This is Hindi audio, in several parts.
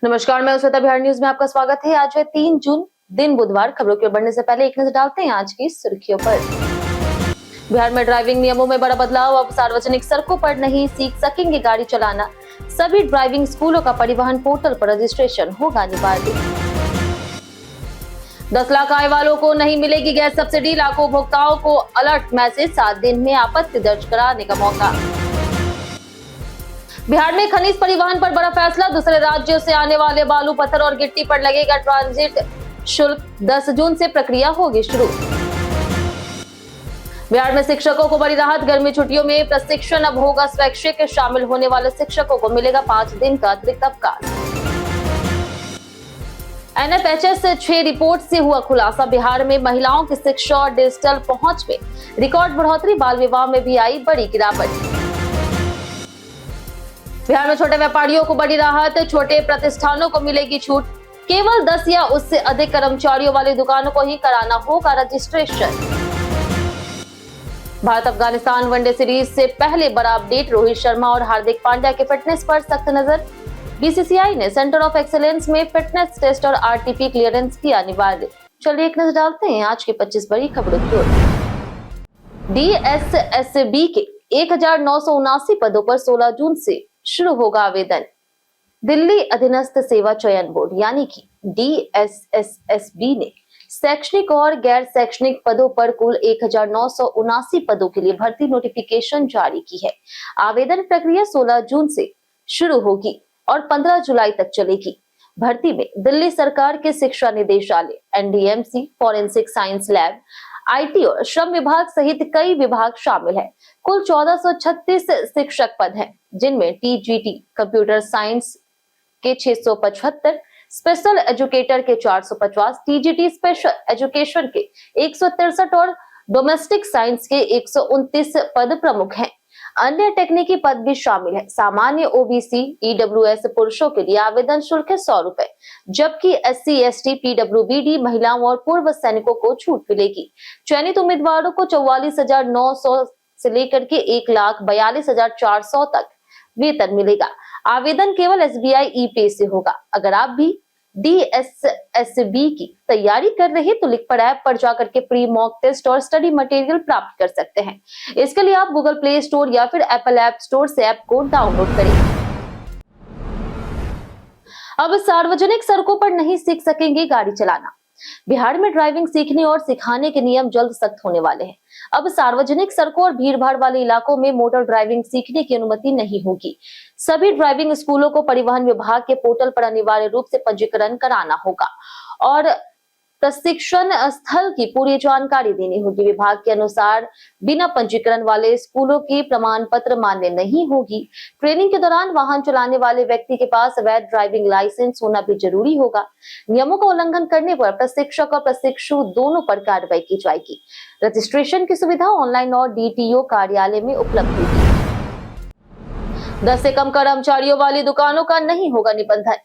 नमस्कार, मैं श्वेता। बिहार न्यूज में आपका स्वागत है। आज है 3 जून, दिन बुधवार। खबरों की ओर बढ़ने से पहले एक नजर डालते हैं आज की सुर्खियों पर। बिहार में ड्राइविंग नियमों में बड़ा बदलाव। अब सार्वजनिक सड़कों पर नहीं सीख सकेंगे गाड़ी चलाना। सभी ड्राइविंग स्कूलों का परिवहन पोर्टल पर रजिस्ट्रेशन होगा अनिवार्य। 10 लाख आय वालों को नहीं मिलेगी गैस सब्सिडी। लाखों उपभोक्ताओं को अलर्ट मैसेज। 7 दिन में आपत्ति दर्ज कराने का मौका। बिहार में खनिज परिवहन पर बड़ा फैसला। दूसरे राज्यों से आने वाले बालू, पत्थर और गिट्टी पर लगेगा ट्रांजिट शुल्क। 10 जून से प्रक्रिया होगी शुरू। बिहार में शिक्षकों को बड़ी राहत। गर्मी छुट्टियों में प्रशिक्षण अब होगा स्वैच्छिक। शामिल होने वाले शिक्षकों को मिलेगा 5 दिन का अतिरिक्त अवकाश। एनएफएचएस 6 रिपोर्ट से हुआ खुलासा। बिहार में महिलाओं की शिक्षा और डिजिटल पहुंच में रिकॉर्ड बढ़ोतरी। बाल विवाह में भी आई बड़ी गिरावट। बिहार में छोटे व्यापारियों को बड़ी राहत। छोटे प्रतिष्ठानों को मिलेगी छूट। केवल 10 या उससे अधिक कर्मचारियों वाली दुकानों को ही कराना होगा registration. Bharat Afghanistan one day series से पहले बड़ा अपडेट। रोहित शर्मा और हार्दिक पांड्या के फिटनेस पर सख्त नजर। बीसीसीआई ने सेंटर ऑफ एक्सीलेंस में फिटनेस टेस्ट और आरटीपी क्लियरेंस किया अनिवार्य। चलिए एक नजर डालते हैं आज की 25 बड़ी खबरों की ओर। डीएसएसबी के 1979 पदों पर 16 जून से शुरू होगा आवेदन। दिल्ली अधीनस्थ सेवा चयन बोर्ड यानी कि डीएसएसबी ने शैक्षणिक और गैर शैक्षणिक पदों पर कुल 1979 पदों के लिए भर्ती नोटिफिकेशन जारी की है। आवेदन प्रक्रिया 16 जून से शुरू होगी और 15 जुलाई तक चलेगी। भर्ती में दिल्ली सरकार के शिक्षा निदेशालय, NDMC, forensic science lab, IT और श्रम विभाग सहित कई विभाग शामिल है। कुल 1436 शिक्षक पद हैं, जिनमें टीजीटी कंप्यूटर साइंस के 675, स्पेशल एजुकेटर के 450, टीजीटी स्पेशल एजुकेशन के 163 और डोमेस्टिक साइंस के 129 पद प्रमुख हैं। अन्य तकनीकी पद भी शामिल है। सामान्य ओबीसी, ईडब्ल्यूएस पुरुषों के लिए आवेदन शुल्क है 100 रुपए, जबकि एससी, एसटी, पीडब्ल्यूबीडी महिलाओं और पूर्व सैनिकों को छूट मिलेगी। चयनित उम्मीदवारों को 44,900 से लेकर के 1,42,400 तक वेतन मिलेगा। आवेदन केवल एसबीआई ई-पे से होगा। अगर आप भी डीएसएसबी की तैयारी कर रहे हैं तो लिखपढ़ ऐप पर जाकर के प्री मॉक टेस्ट और स्टडी मटेरियल प्राप्त कर सकते हैं। इसके लिए आप गूगल प्ले स्टोर या फिर एप्पल ऐप स्टोर से ऐप को डाउनलोड करें। अब सार्वजनिक सड़कों पर नहीं सीख सकेंगे गाड़ी चलाना। बिहार में ड्राइविंग सीखने और सिखाने के नियम जल्द सख्त होने वाले हैं। अब सार्वजनिक सड़कों और भीड़भाड़ वाले इलाकों में मोटर ड्राइविंग सीखने की अनुमति नहीं होगी। सभी ड्राइविंग स्कूलों को परिवहन विभाग के पोर्टल पर अनिवार्य रूप से पंजीकरण कराना होगा और प्रशिक्षण स्थल की पूरी जानकारी देनी होगी। विभाग के अनुसार बिना पंजीकरण वाले स्कूलों की प्रमाण पत्र मान्य नहीं होगी। ट्रेनिंग के दौरान वाहन चलाने वाले व्यक्ति के पास वैध ड्राइविंग लाइसेंस होना भी जरूरी होगा। नियमों का उल्लंघन करने पर प्रशिक्षक और प्रशिक्षु दोनों पर कार्रवाई की जाएगी। रजिस्ट्रेशन की सुविधा ऑनलाइन और डीटीओ कार्यालय में उपलब्ध होगी। 10 से कम कर्मचारियों वाली दुकानों का नहीं होगा निबंधन।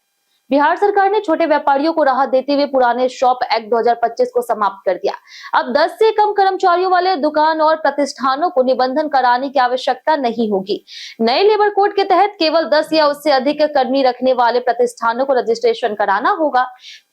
बिहार सरकार ने छोटे व्यापारियों को राहत देते हुए पुराने शॉप एक्ट 2025 को समाप्त कर दिया। अब 10 से कम कर्मचारियों वाले दुकान और प्रतिष्ठानों को निबंधन कराने की आवश्यकता नहीं होगी। नए लेबर कोड के तहत केवल 10 या उससे अधिक कर्मी रखने वाले प्रतिष्ठानों को रजिस्ट्रेशन कराना होगा,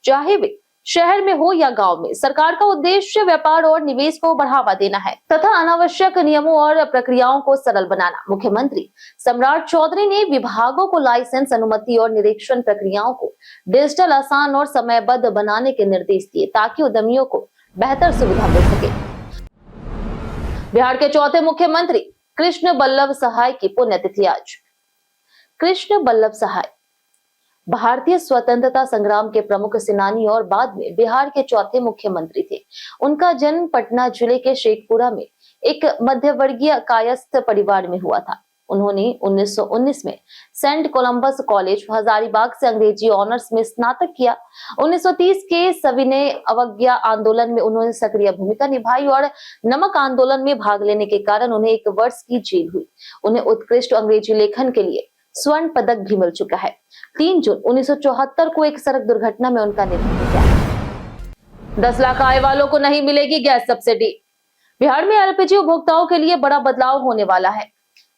चाहे वे शहर में हो या गांव में। सरकार का उद्देश्य व्यापार और निवेश को बढ़ावा देना है तथा अनावश्यक नियमों और प्रक्रियाओं को सरल बनाना। मुख्यमंत्री सम्राट चौधरी ने विभागों को लाइसेंस, अनुमति और निरीक्षण प्रक्रियाओं को डिजिटल, आसान और समयबद्ध बनाने के निर्देश दिए ताकि उद्यमियों को बेहतर सुविधा मिल सके। बिहार के चौथे मुख्यमंत्री कृष्ण बल्लभ सहाय की पुण्यतिथि आज। कृष्ण बल्लभ सहाय भारतीय स्वतंत्रता संग्राम के प्रमुख सेनानी और बाद में बिहार के चौथे मुख्यमंत्री थे। उनका जन्म पटना जिले के शेखपुरा में एक मध्यवर्गीय कायस्थ परिवार में हुआ था। उन्होंने 1919 में सेंट कोलंबस कॉलेज हजारीबाग से अंग्रेजी ऑनर्स में स्नातक किया। 1930 के सविनय अवज्ञा आंदोलन में उन्होंने सक्रिय भूमिका निभाई और नमक आंदोलन में भाग लेने के कारण उन्हें 1 वर्ष की जेल हुई। उन्हें उत्कृष्ट अंग्रेजी लेखन के लिए स्वर्ण पदक भी मिल चुका है। 3 जून 1974 को एक सड़क दुर्घटना में उनका निधन हो गया। 10 लाख आय वालों को नहीं मिलेगी गैस सब्सिडी। बिहार में एलपीजी उपभोक्ताओं के लिए बड़ा बदलाव होने वाला है।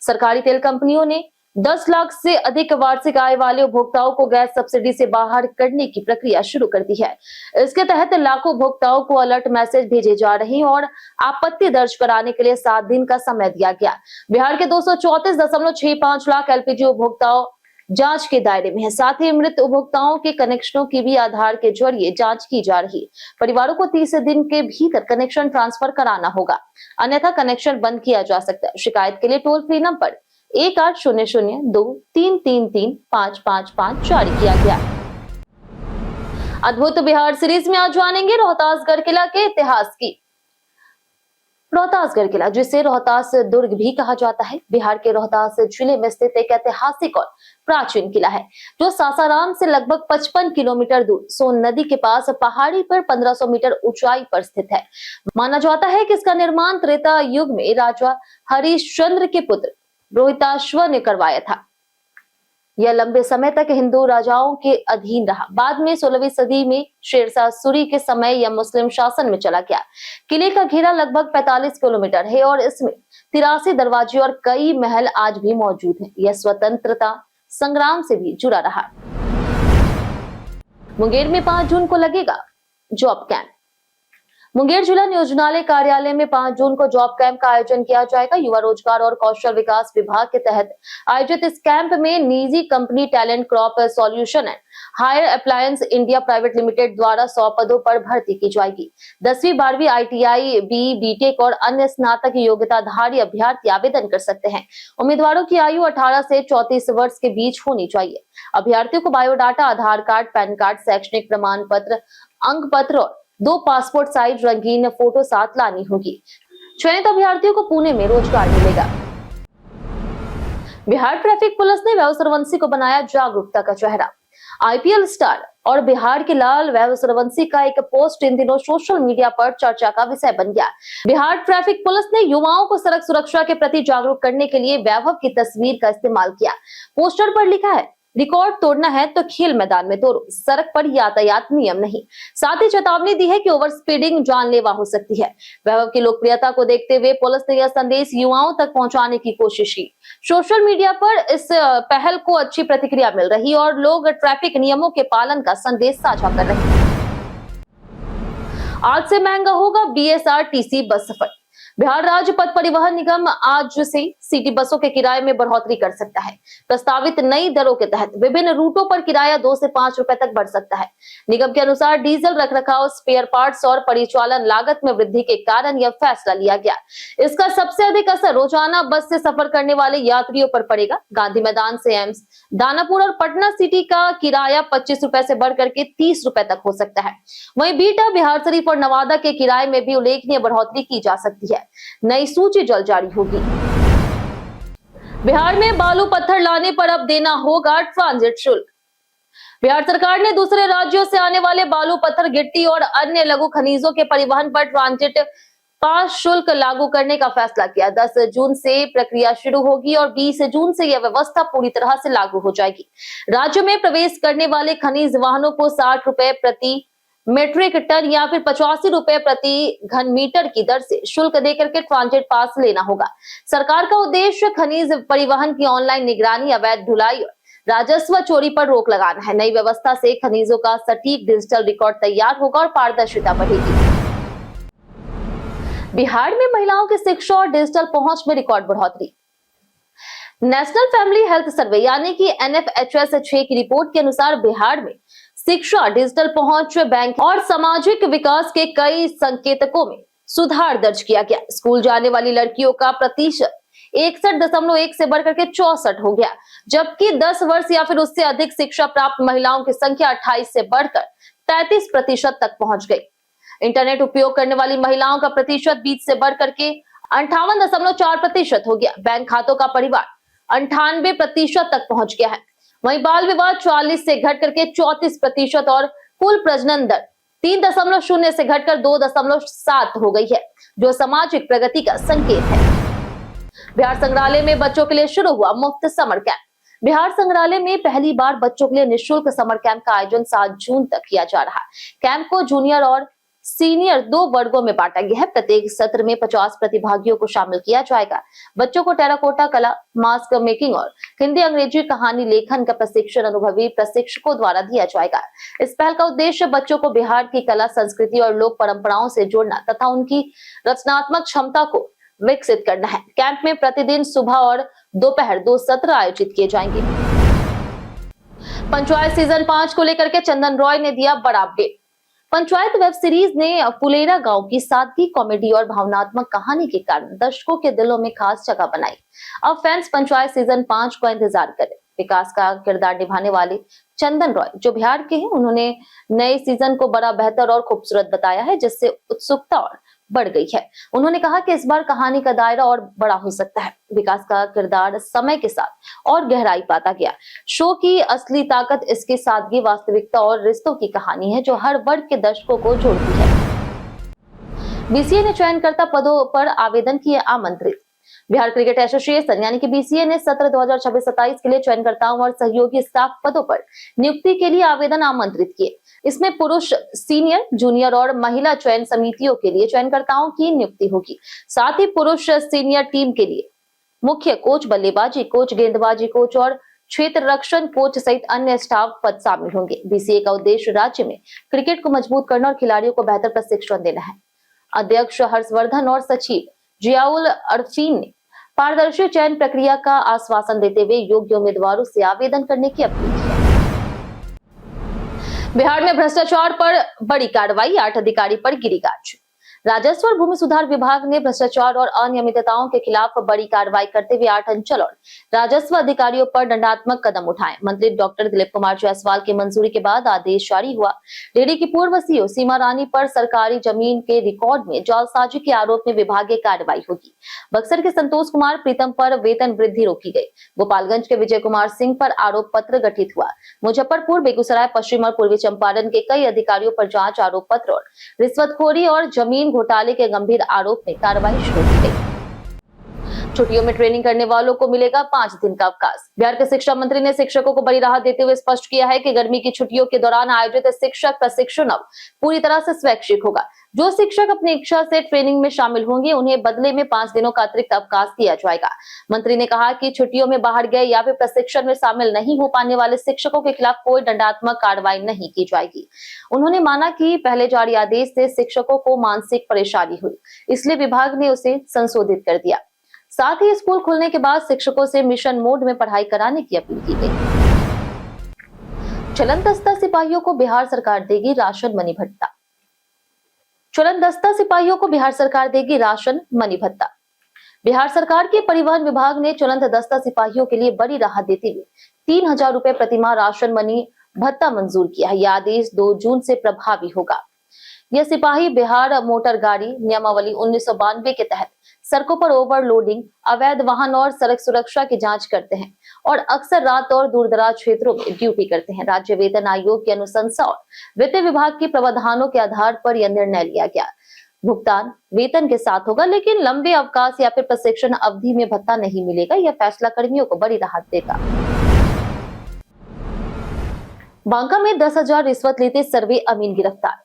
सरकारी तेल कंपनियों ने 10 लाख से अधिक वार्षिक आय वाले उपभोक्ताओं को गैस सब्सिडी से बाहर करने की प्रक्रिया शुरू कर दी है। इसके तहत लाखों उपभोक्ताओं को अलर्ट मैसेज भेजे जा रहे हैं और आपत्ति दर्ज कराने के लिए 7 दिन का समय दिया गया। बिहार के 234.65 लाख एलपीजी उपभोक्ताओं जांच के दायरे में है। साथ ही मृत उपभोक्ताओं के कनेक्शनों की भी आधार के जरिए जांच की जा रही है। परिवारों को 30 दिन के भीतर कनेक्शन ट्रांसफर कराना होगा, अन्यथा कनेक्शन बंद किया जा सकता है। शिकायत के लिए टोल फ्री नंबर 1800-2-333-555 जारी किया गया। अद्भुत बिहार सीरीज में आज जानेंगे रोहतासगढ़ किला के इतिहास की। रोहतासगढ़ किला, जिसे रोहतास दुर्ग भी कहा जाता है, बिहार के रोहतास जिले में स्थित एक ऐतिहासिक और प्राचीन किला है जो सासाराम से लगभग 55 किलोमीटर दूर सोन नदी के पास पहाड़ी पर 1500 मीटर ऊंचाई पर स्थित है। माना जाता है कि इसका निर्माण त्रेता युग में राजा हरिश्चंद्र के पुत्र रोहिताश्व ने करवाया था। यह लंबे समय तक हिंदू राजाओं के अधीन रहा। बाद में 16वीं सदी में शेरशाह सूरी के समय यह मुस्लिम शासन में चला गया। किले का घेरा लगभग 45 किलोमीटर है और इसमें 83 दरवाजे और कई महल आज भी मौजूद हैं। यह स्वतंत्रता संग्राम से भी जुड़ा रहा। मुंगेर में 5 जून को लगेगा जॉब कैंप। मुंगेर जिला नियोजनालय कार्यालय में 5 जून को जॉब कैंप का आयोजन किया जाएगा। युवा रोजगार और कौशल विकास विभाग के तहत आयोजित इस कैंप में निजी company talent crop solution and Haier appliance India private limited द्वारा 100 पदों पर भर्ती की जाएगी। 10वीं 12वीं ITI, BTech और अन्य स्नातक योग्यताधारी अभ्यर्थी आवेदन कर सकते हैं। उम्मीदवारों की आयु 18 से 34 वर्ष के बीच होनी चाहिए। अभ्यर्थियों को बायोडाटा, आधार कार्ड, पैन कार्ड, शैक्षणिक प्रमाण पत्र, अंक पत्र और 2 पासपोर्ट साइज रंगीन फोटो साथ लानी होगी। चयनित अभ्यर्थियों को पुणे में रोजगार मिलेगा। बिहार ट्रैफिक पुलिस ने वैभव सूर्यवंशी को बनाया जागरूकता का चेहरा। IPL स्टार और बिहार के लाल वैभव सूर्यवंशी का एक पोस्ट इन दिनों सोशल मीडिया पर चर्चा का विषय बन गया। बिहार ट्रैफिक पुलिस ने युवाओं को सड़क सुरक्षा के प्रति जागरूक करने के लिए वैभव की तस्वीर का इस्तेमाल किया। पोस्टर पर लिखा है, रिकॉर्ड तोड़ना है तो खेल मैदान में तोड़ो, सड़क पर यातायात नियम नहीं। साथ ही चेतावनी दी है कि ओवर स्पीडिंग जानलेवा हो सकती है। वैभव की लोकप्रियता को देखते हुए पुलिस ने यह संदेश युवाओं तक पहुंचाने की कोशिश की। सोशल मीडिया पर इस पहल को अच्छी प्रतिक्रिया मिल रही और लोग ट्रैफिक नियमों के पालन का संदेश साझा कर रहे हैं। आज से महंगा होगा BSRTC बस सफर। बिहार राज्य पथ परिवहन निगम आज से सिटी बसों के किराए में बढ़ोतरी कर सकता है। प्रस्तावित नई दरों के तहत विभिन्न रूटों पर किराया 2 से 5 रुपए तक बढ़ सकता है। निगम के अनुसार डीजल रखरखाव, स्पेयर पार्ट्स और परिचालन लागत में वृद्धि के कारण यह फैसला लिया गया। इसका सबसे अधिक असर रोजाना बस से सफर करने वाले यात्रियों पर पड़ेगा। गांधी मैदान से एम्स, दानापुर और पटना सिटी का किराया 25 रुपए से बढ़कर के 30 रुपए तक हो सकता है। वहीं बीटा, बिहार शरीफ और नवादा के किराए में भी उल्लेखनीय बढ़ोतरी की जा सकती है। नई सूची जल्द जारी होगी। बिहार में बालू पत्थर लाने पर अब देना होगा ट्रांजिट शुल्क। बिहार सरकार ने दूसरे राज्यों से आने वाले बालू, पत्थर, गिट्टी और अन्य लघु खनिजों के परिवहन पर ट्रांजिट पास शुल्क लागू करने का फैसला किया। 10 जून से प्रक्रिया शुरू होगी और 20 जून से यह व्यवस्था पूरी तरह से लागू हो जाएगी। राज्य में प्रवेश करने वाले खनिज वाहनों को 60 रुपए प्रति मेट्रिक टन या फिर 85 रुपए प्रति घन मीटर की दर से शुल्क देकर के ट्रांजिट पास लेना होगा। सरकार का उद्देश्य खनिज परिवहन की ऑनलाइन निगरानी, अवैध ढुलाई और राजस्व चोरी पर रोक लगाना है। नई व्यवस्था से खनिजों का सटीक डिजिटल रिकॉर्ड तैयार होगा और पारदर्शिता बढ़ेगी। बिहार में महिलाओं की शिक्षा और डिजिटल पहुंच में रिकॉर्ड बढ़ोतरी। नेशनल फैमिली हेल्थ सर्वे यानी कि NFHS 6 की रिपोर्ट के अनुसार बिहार में शिक्षा, डिजिटल पहुंच, बैंक और सामाजिक विकास के कई संकेतकों में सुधार दर्ज किया गया। स्कूल जाने वाली लड़कियों का प्रतिशत 61.1 से बढ़कर के 64 हो गया, जबकि 10 वर्ष या फिर उससे अधिक शिक्षा प्राप्त महिलाओं की संख्या 28 से बढ़कर 33% तक पहुंच गई। इंटरनेट उपयोग करने वाली महिलाओं का प्रतिशत 20 से बढ़कर के 58.4% हो गया। बैंक खातों का परिवार 98% तक पहुंच गया है। वहीं बाल विवाह 40 से घट करके 34% और कुल प्रजनन दर 3.0 से घटकर 2.7 हो गई है, जो सामाजिक प्रगति का संकेत है। बिहार संग्रहालय में बच्चों के लिए शुरू हुआ मुफ्त समर कैंप। बिहार संग्रहालय में पहली बार बच्चों के लिए निःशुल्क समर कैंप का आयोजन 7 जून तक किया जा रहा है। कैंप को जूनियर और सीनियर 2 वर्गों में बांटा गया है। प्रत्येक सत्र में 50 प्रतिभागियों को शामिल किया जाएगा। बच्चों को टेराकोटा कला, मास्क मेकिंग और हिंदी अंग्रेजी कहानी लेखन का प्रशिक्षण अनुभवी प्रशिक्षकों द्वारा दिया जाएगा। इस पहल का उद्देश्य बच्चों को बिहार की कला, संस्कृति और लोक परंपराओं से जोड़ना तथा उनकी रचनात्मक क्षमता को विकसित करना है। कैंप में प्रतिदिन सुबह और दोपहर 2 सत्र आयोजित किए जाएंगे। पंचायत सीजन 5 को लेकर के चंदन रॉय ने दिया बड़ा अपडेट। पंचायत वेब सीरीज ने पुलेरा गांव की सादगी, कॉमेडी और भावनात्मक कहानी के कारण दर्शकों के दिलों में खास जगह बनाई। अब फैंस पंचायत सीजन 5 का इंतजार करें। विकास का किरदार निभाने वाले चंदन रॉय, जो बिहार के हैं, उन्होंने नए सीजन को बड़ा बेहतर और खूबसूरत बताया है, जिससे उत्सुकता और बढ़ गई है। उन्होंने कहा कि इस बार कहानी का दायरा और बड़ा हो सकता है। विकास का किरदार समय के साथ और गहराई पाता गया। शो की असली ताकत इसकी सादगी, वास्तविकता और रिश्तों की कहानी है, जो हर वर्ग के दर्शकों को जोड़ती है। बीसीए ने चयनकर्ता पदों पर आवेदन किए आमंत्रित। बिहार क्रिकेट एसोसिएशन यानी कि बीसीए ने सत्र 2026-27 के लिए चयनकर्ताओं और सहयोगी स्टाफ पदों पर नियुक्ति के लिए आवेदन आमंत्रित किए। इसमें पुरुष सीनियर, जूनियर और महिला चयन समितियों के लिए चयनकर्ताओं की नियुक्ति होगी। साथ ही पुरुष सीनियर टीम के लिए मुख्य कोच, बल्लेबाजी कोच, गेंदबाजी कोच और क्षेत्र रक्षण कोच सहित अन्य स्टाफ पद शामिल होंगे। बीसीए का उद्देश्य राज्य में क्रिकेट को मजबूत करना और खिलाड़ियों को बेहतर प्रशिक्षण देना है। अध्यक्ष हर्षवर्धन और सचिव जियाउल अरफीन ने पारदर्शी चयन प्रक्रिया का आश्वासन देते हुए योग्य उम्मीदवारों से आवेदन करने की अपील की है। बिहार में भ्रष्टाचार पर बड़ी कार्रवाई, 8 अधिकारी पर गिरी गाज। राजस्व और भूमि सुधार विभाग ने भ्रष्टाचार और अनियमितताओं के खिलाफ बड़ी कार्रवाई करते हुए 8 अंचल और राजस्व अधिकारियों पर दंडात्मक कदम उठाए। मंत्री डॉक्टर दिलीप कुमार जायसवाल की मंजूरी के बाद आदेश जारी हुआ। रेडी की पूर्व सीईओ सीमा रानी पर सरकारी जमीन के रिकॉर्ड में जालसाजी के आरोप में विभागीय कार्रवाई होगी। बक्सर के संतोष कुमार प्रीतम पर वेतन वृद्धि रोकी गई। गोपालगंज के विजय कुमार सिंह पर आरोप पत्र गठित हुआ। मुजफ्फरपुर, बेगूसराय, पश्चिम और पूर्वी चंपारण के कई अधिकारियों पर जांच, आरोप पत्र और रिश्वतखोरी और जमीन घोटाले के गंभीर आरोप में कार्रवाई शुरू की गई। छुट्टियों में ट्रेनिंग करने वालों को मिलेगा 5 दिन का अवकाश। बिहार के शिक्षा मंत्री ने शिक्षकों को बड़ी राहत देते हुए स्पष्ट किया है कि गर्मी की छुट्टियों के दौरान आयोजित शिक्षक प्रशिक्षण अब पूरी तरह से स्वैच्छिक होगा। जो शिक्षक अपनी इच्छा से ट्रेनिंग में शामिल होंगे, उन्हें बदले में 5 दिनों का अतिरिक्त अवकाश दिया जाएगा। मंत्री ने कहा कि छुट्टियों में बाहर गए या फिर प्रशिक्षण में शामिल नहीं हो पाने वाले शिक्षकों के खिलाफ कोई दंडात्मक कार्रवाई नहीं की जाएगी। उन्होंने माना कि पहले जारी आदेश से शिक्षकों को मानसिक परेशानी हुई, इसलिए विभाग ने उसे संशोधित कर दिया। साथ ही स्कूल खुलने के बाद शिक्षकों से मिशन मोड में पढ़ाई कराने की अपील की गई। चलन दस्ता सिपाहियों को बिहार सरकार देगी राशन मनी भत्ता। चलन दस्ता सिपाहियों को बिहार सरकार देगी राशन मनी भत्ता। बिहार सरकार के परिवहन विभाग ने चलन दस्ता सिपाहियों के लिए बड़ी राहत देते हुए 3000 रुपए प्रतिमाह राशन मनी भत्ता मंजूर किया है। यह आदेश 2 जून से प्रभावी होगा। यह सिपाही बिहार मोटर गाड़ी नियमावली 1992 के तहत सड़कों पर ओवरलोडिंग, अवैध वाहन और सड़क सुरक्षा की जांच करते हैं और अक्सर रात और दूरदराज क्षेत्रों में ड्यूटी करते हैं। राज्य वेतन आयोग की अनुशंसा और वित्त विभाग के प्रावधानों के आधार पर यह निर्णय लिया गया। भुगतान वेतन के साथ होगा, लेकिन लंबे अवकाश या फिर प्रशिक्षण अवधि में भत्ता नहीं मिलेगा। यह फैसला कर्मियों को बड़ी राहत देगा। बांका में 10,000 रिश्वत लेते सर्वे अमीन गिरफ्तार।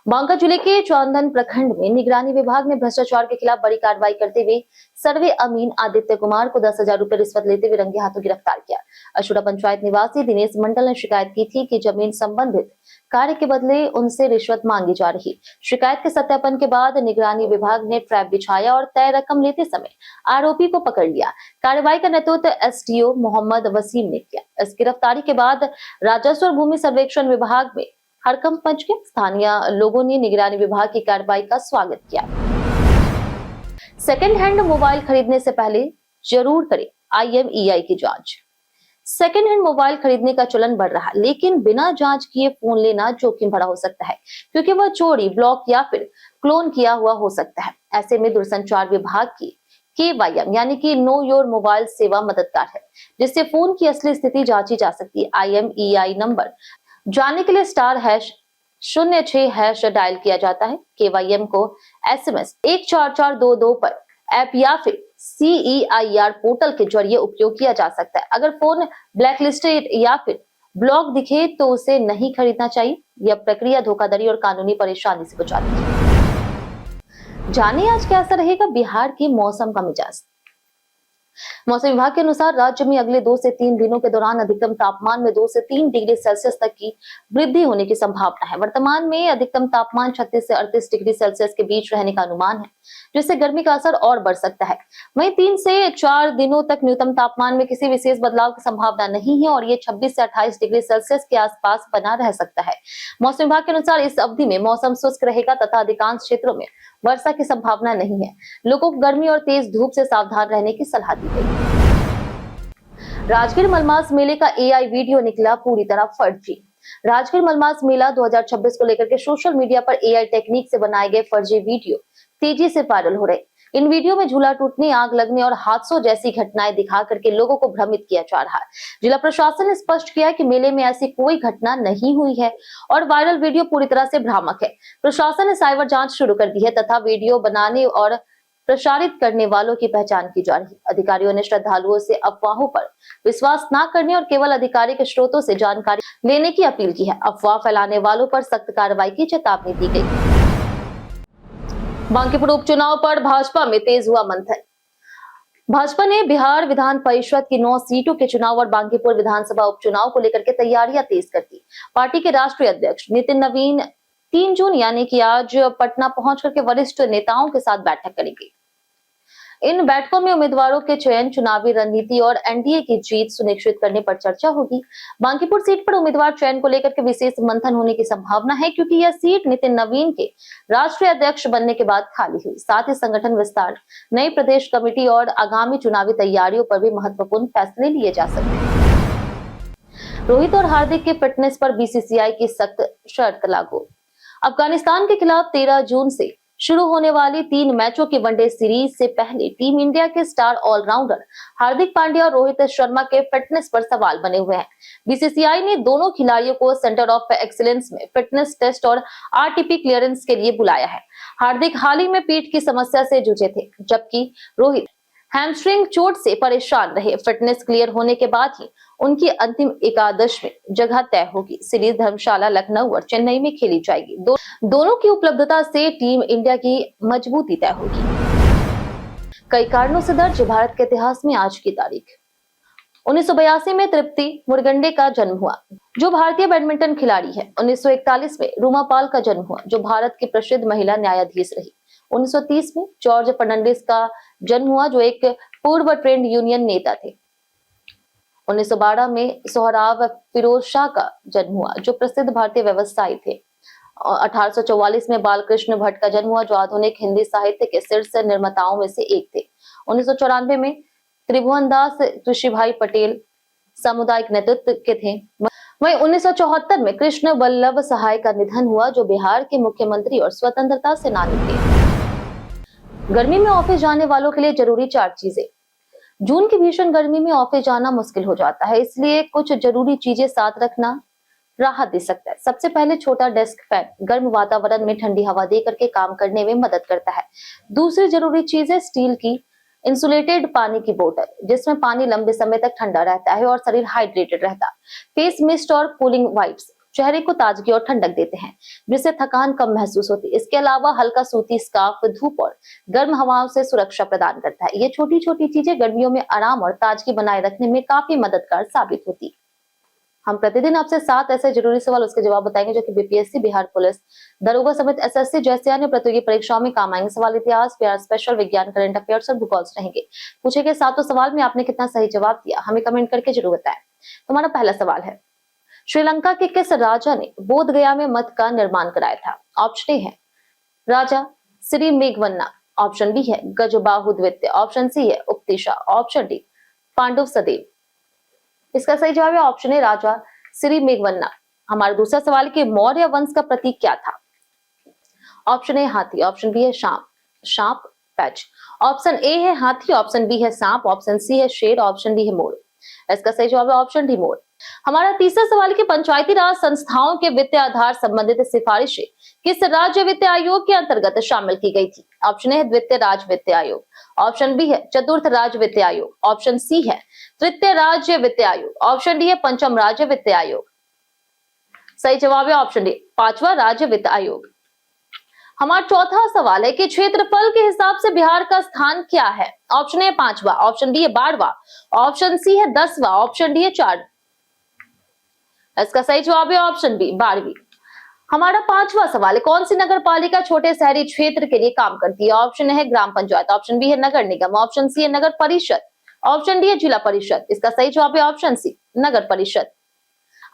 बांका जिले के चौंदन प्रखंड में निगरानी विभाग ने भ्रष्टाचार के खिलाफ बड़ी कार्रवाई करते हुए सर्वे अमीन आदित्य कुमार को 10,000 रुपए रिश्वत लेते हुए रंगे हाथों गिरफ्तार किया। अशुरा पंचायत निवासी दिनेश मंडल ने शिकायत की थी कि जमीन संबंधित कार्य के बदले उनसे रिश्वत मांगी जा रही। शिकायत के सत्यापन के बाद निगरानी विभाग ने ट्रैप बिछाया और तय रकम लेते समय आरोपी को पकड़ लिया। कार्रवाई का नेतृत्व एसडीओ मोहम्मद वसीम ने किया। इस गिरफ्तारी के बाद राजस्व और भूमि सर्वेक्षण विभाग में हड़कंप मच गया। स्थानीय लोगों ने निगरानी विभाग की कार्रवाई का स्वागत किया। सेकेंड हैंड मोबाइल खरीदने से पहले जरूर करें IMEI की जांच। सेकेंड हैंड मोबाइल खरीदने का चलन बढ़ रहा है, लेकिन बिना जांच किए फोन लेना जोखिम भरा हो सकता है, क्योंकि वह चोरी, ब्लॉक या फिर क्लोन किया हुआ हो सकता है। ऐसे में दूरसंचार विभाग की KYM यानी कि नो योर मोबाइल सेवा मददगार है, जिससे फोन की असली स्थिति जांची जा सकती है। IMEI नंबर जानने के लिए *06# डायल किया जाता है। KYM को SMS 14422 पर ऐप या फिर CEIR पोर्टल के जरिए उपयोग किया जा सकता है। अगर फोन ब्लैकलिस्टेड या फिर ब्लॉग दिखे तो उसे नहीं खरीदना चाहिए। यह प्रक्रिया धोखाधड़ी और कानूनी परेशानी से बचाती है। जानिए आज कैसा रहेगा बिहार की मौसम का मिजाज। मौसम विभाग के अनुसार राज्य में अगले 2 से 3 दिनों के दौरान अधिकतम तापमान में 2 से 3 डिग्री सेल्सियस तक की वृद्धि होने की संभावना है। वर्तमान में अधिकतम तापमान 36 से 38 डिग्री सेल्सियस के बीच रहने का अनुमान है, जिससे गर्मी का असर और बढ़ सकता है। वहीं 3 से 4 दिनों तक न्यूनतम तापमान में किसी विशेष बदलाव की संभावना नहीं है और ये 26 से 28 डिग्री सेल्सियस के आसपास बना रह सकता है। मौसम विभाग के अनुसार इस अवधि में मौसम शुष्क रहेगा तथा अधिकांश क्षेत्रों में वर्षा की संभावना नहीं है। लोगों को गर्मी और तेज धूप से सावधान रहने की सलाह दी गई। राजगीर मलमास मेले का एआई वीडियो निकला पूरी तरह फर्जी। राजगीर मलमास मेला 2026 को लेकर के सोशल मीडिया पर एआई टेक्निक से बनाए गए फर्जी वीडियो तेजी से वायरल हो रहे। इन वीडियो में झूला टूटने, आग लगने और हादसों जैसी घटनाएं दिखा करके लोगों को भ्रमित किया जा रहा है। जिला प्रशासन ने स्पष्ट किया कि मेले में ऐसी कोई घटना नहीं हुई है और वायरल वीडियो पूरी तरह से भ्रामक है। प्रशासन ने साइबर जांच शुरू कर दी है तथा वीडियो बनाने और प्रसारित करने वालों की पहचान की जा रही है। अधिकारियों ने श्रद्धालुओं से अफवाहों पर विश्वास न करने और केवल आधिकारिक स्रोतों से जानकारी लेने की अपील की है। अफवाह फैलाने वालों पर सख्त कार्रवाई की चेतावनी दी गई। बांकीपुर उपचुनाव पर भाजपा में तेज हुआ मंथन। भाजपा ने बिहार विधान परिषद की 9 सीटों के चुनाव और बांकीपुर विधानसभा उपचुनाव को लेकर के तैयारियां तेज कर दी। पार्टी के राष्ट्रीय अध्यक्ष नितिन नवीन 3 जून यानी कि आज पटना पहुंच करके वरिष्ठ नेताओं के साथ बैठक करेंगे। इन बैठकों में उम्मीदवारों के चयन, चुनावी रणनीति और एनडीए की जीत सुनिश्चित करने पर चर्चा होगी। बांकीपुर सीट पर उम्मीदवार चयन को लेकर के विशेष मंथन होने की संभावना है, क्योंकि यह सीट नितिन नवीन के राष्ट्रीय अध्यक्ष बनने के बाद खाली हुई। साथ ही संगठन विस्तार, नई प्रदेश कमेटी और आगामी चुनावी तैयारियों पर भी महत्वपूर्ण फैसले लिए जा सकते हैं। रोहित और हार्दिक के फिटनेस पर बीसीसीआई की सख्त शर्त लागू। अफगानिस्तान के खिलाफ 13 जून से शुरू होने वाली 3 मैचों की वनडे सीरीज से पहले टीम इंडिया के स्टार ऑलराउंडर हार्दिक पांड्या और रोहित शर्मा के फिटनेस पर सवाल बने हुए हैं। बीसीसीआई ने दोनों खिलाड़ियों को सेंटर ऑफ एक्सीलेंस में फिटनेस टेस्ट और आरटीपी क्लियरेंस के लिए बुलाया है। हार्दिक हाल ही में पीठ की समस्या से जूझे थे, जबकि रोहित हैमस्ट्रिंग चोट से परेशान रहे। फिटनेस क्लियर होने के बाद ही उनकी अंतिम एकादश में जगह तय होगी। सीरीज धर्मशाला, लखनऊ और चेन्नई में खेली जाएगी। दोनों की उपलब्धता से टीम इंडिया की मजबूती तय होगी। कई कारणों से दर्ज भारत के इतिहास में आज की तारीख। 1982 में तृप्ति मुरगंडे का जन्म हुआ, जो भारतीय बैडमिंटन खिलाड़ी है। 1941 में रूमा पाल का जन्म हुआ, जो भारत की प्रसिद्ध महिला न्यायाधीश रही। 1930 में जॉर्ज फर्नांडिस का जन्म हुआ, जो एक पूर्व ट्रेड यूनियन नेता थे। 1912 में सोहराव फिरोज शाह का जन्म हुआ, जो प्रसिद्ध भारतीय व्यवसायी थे। 1844 में बालकृष्ण भट्ट का जन्म हुआ, जो आधुनिक हिंदी साहित्य के शीर्ष निर्माताओं में से एक थे। 1994 में त्रिभुवनदास कृषिभाई पटेल सामुदायिक नेतृत्व के थे। वहीं 1974 में कृष्ण वल्लभ सहाय का निधन हुआ, जो बिहार के मुख्यमंत्री और स्वतंत्रता सेनानी थे। गर्मी में ऑफिस जाने वालों के लिए जरूरी 4 चीजें। जून की भीषण गर्मी में ऑफिस जाना मुश्किल हो जाता है, इसलिए कुछ जरूरी चीजें साथ रखना राहत दे सकता है। सबसे पहले छोटा डेस्क फैन गर्म वातावरण में ठंडी हवा दे करके काम करने में मदद करता है। दूसरी जरूरी चीज है स्टील की इंसुलेटेड पानी की बोतल, जिसमें पानी लंबे समय तक ठंडा रहता है और शरीर हाइड्रेटेड रहता है। फेस मिस्ट और कूलिंग वाइप्स चेहरे को ताजगी और ठंडक देते हैं, जिससे थकान कम महसूस होती है। इसके अलावा हल्का सूती स्कार्फ धूप और गर्म हवाओं से सुरक्षा प्रदान करता है। ये छोटी छोटी चीजें गर्मियों में आराम और ताजगी बनाए रखने में काफी मददगार साबित होती है। हम प्रतिदिन आपसे 7 ऐसे जरूरी सवाल उसके जवाब बताएंगे, जो कि बीपीएससी, बिहार पुलिस, दरोगा समेत एसएससी जैसे अन्य प्रतियोगी परीक्षाओं में काम आएंगे। सवाल इतिहास, बिहार स्पेशल, विज्ञान, करंट अफेयर्स और भूगोल रहेंगे। पूछे गए 7 सवाल में आपने कितना सही जवाब दिया, हमें कमेंट करके जरूर बताएं। तुम्हारा पहला सवाल है, श्रीलंका के किस राजा ने बोध गया में मठ का निर्माण कराया था? ऑप्शन ए है राजा श्री मेघवन्ना, ऑप्शन बी है गजबाहु द्वितीय, ऑप्शन सी है उक्तिशा, ऑप्शन डी पांडव सदेव। इसका सही जवाब है ऑप्शन ए राजा श्री मेघवन्ना। हमारा दूसरा सवाल कि मौर्य वंश का प्रतीक क्या था? ऑप्शन ए हाथी, ऑप्शन बी है सांप पैच, ऑप्शन ए है हाथी, ऑप्शन बी है सांप, ऑप्शन सी है शेर, ऑप्शन डी है मोर। इसका सही जवाब है ऑप्शन डी मोर। हमारा तीसरा सवाल है कि पंचायती राज संस्थाओं के वित्तीय आधार संबंधित सिफारिशें किस राज्य वित्त आयोग के अंतर्गत शामिल की गई थी? ऑप्शन ए है द्वितीय राज्य वित्त आयोग, ऑप्शन बी है चतुर्थ राज्य वित्त आयोग, ऑप्शन सी है तृतीय राज्य वित्त आयोग, ऑप्शन डी है पंचम राज्य वित्त आयोग। सही जवाब है ऑप्शन डी, पांचवा राज्य वित्त आयोग। हमारा चौथा सवाल है कि क्षेत्रफल के हिसाब से बिहार का स्थान क्या है? ऑप्शन ए 5वां, ऑप्शन बी है 12वां, ऑप्शन सी है 10वां, ऑप्शन डी है 4। इसका सही जवाब है ऑप्शन बी 12वीं। हमारा पांचवा सवाल है कौन सी नगर पालिका छोटे शहरी क्षेत्र के लिए काम करती है? ऑप्शन है ग्राम पंचायत, ऑप्शन बी है नगर निगम, ऑप्शन सी है नगर परिषद, ऑप्शन डी है जिला परिषद। इसका सही जवाब है ऑप्शन सी नगर परिषद।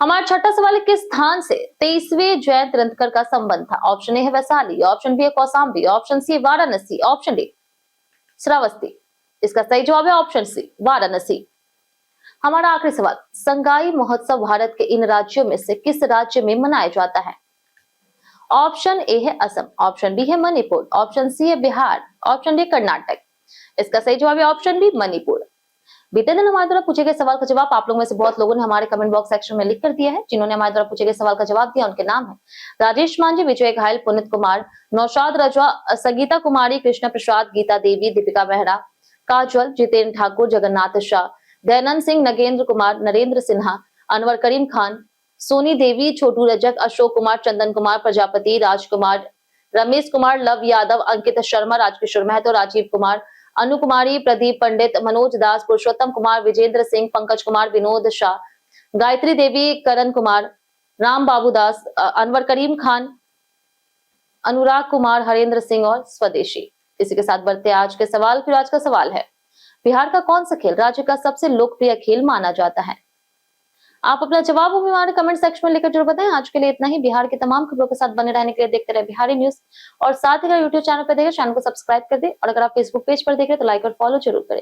हमारा छठा सवाल है किस स्थान से 23वें जयंत ग्रंथकर का संबंध था? ऑप्शन ए है वैशाली, ऑप्शन बी है कौशाम्बी, ऑप्शन सी है वाराणसी, ऑप्शन डी श्रावस्ती। इसका सही जवाब है ऑप्शन सी वाराणसी। हमारा आखिरी सवाल, संगाई महोत्सव भारत के इन राज्यों में से किस राज्य में मनाया जाता है? ऑप्शन ए है असम, ऑप्शन बी है मणिपुर, ऑप्शन सी है बिहार, ऑप्शन डी कर्नाटक। इसका सही जवाब है ऑप्शन बी मणिपुर। बीते दिन हमारे द्वारा पूछे गए सवाल का जवाब आप लोगों में से बहुत लोगों ने हमारे कमेंट बॉक्स सेक्शन में लिख कर दिया है। जिन्होंने हमारे द्वारा पूछे गए सवाल का जवाब दिया उनके नाम है राजेश मांझी, विजय घायल, पुनित कुमार, नौशाद रजवा, संगीता कुमारी, कृष्ण प्रसाद, गीता देवी, दीपिका मेहरा, काजल, जितेंद्र ठाकुर, जगन्नाथ शाह, दयानंद सिंह, नगेंद्र कुमार, नरेंद्र सिन्हा, अनवर करीम खान, सोनी देवी, छोटू रजक, अशोक कुमार, चंदन कुमार प्रजापति, राजकुमार, रमेश कुमार, लव यादव, अंकित शर्मा, राजकिशोर महतो, राजीव कुमार, अनु कुमारी, प्रदीप पंडित, मनोज दास, पुरुषोत्तम कुमार, विजेंद्र सिंह, पंकज कुमार, विनोद शाह, गायत्री देवी, करण कुमार, राम बाबू दास, अनवर करीम खान, अनुराग कुमार, हरेंद्र सिंह और स्वदेशी। इसी के साथ बढ़ते आज के सवाल। फिर आज का सवाल है बिहार का कौन सा खेल राज्य का सबसे लोकप्रिय खेल माना जाता है? आप अपना जवाब हमें हमारे कमेंट सेक्शन में लिखकर जरूर बताएं। आज के लिए इतना ही। बिहार की तमाम खबरों के साथ बने रहने के लिए देखते रहे बिहारी न्यूज और साथ ही अगर यूट्यूब चैनल पर देखें चैनल को सब्सक्राइब कर दे और अगर आप फेसबुक पेज पर देख रहे तो लाइक और फॉलो जरूर करें।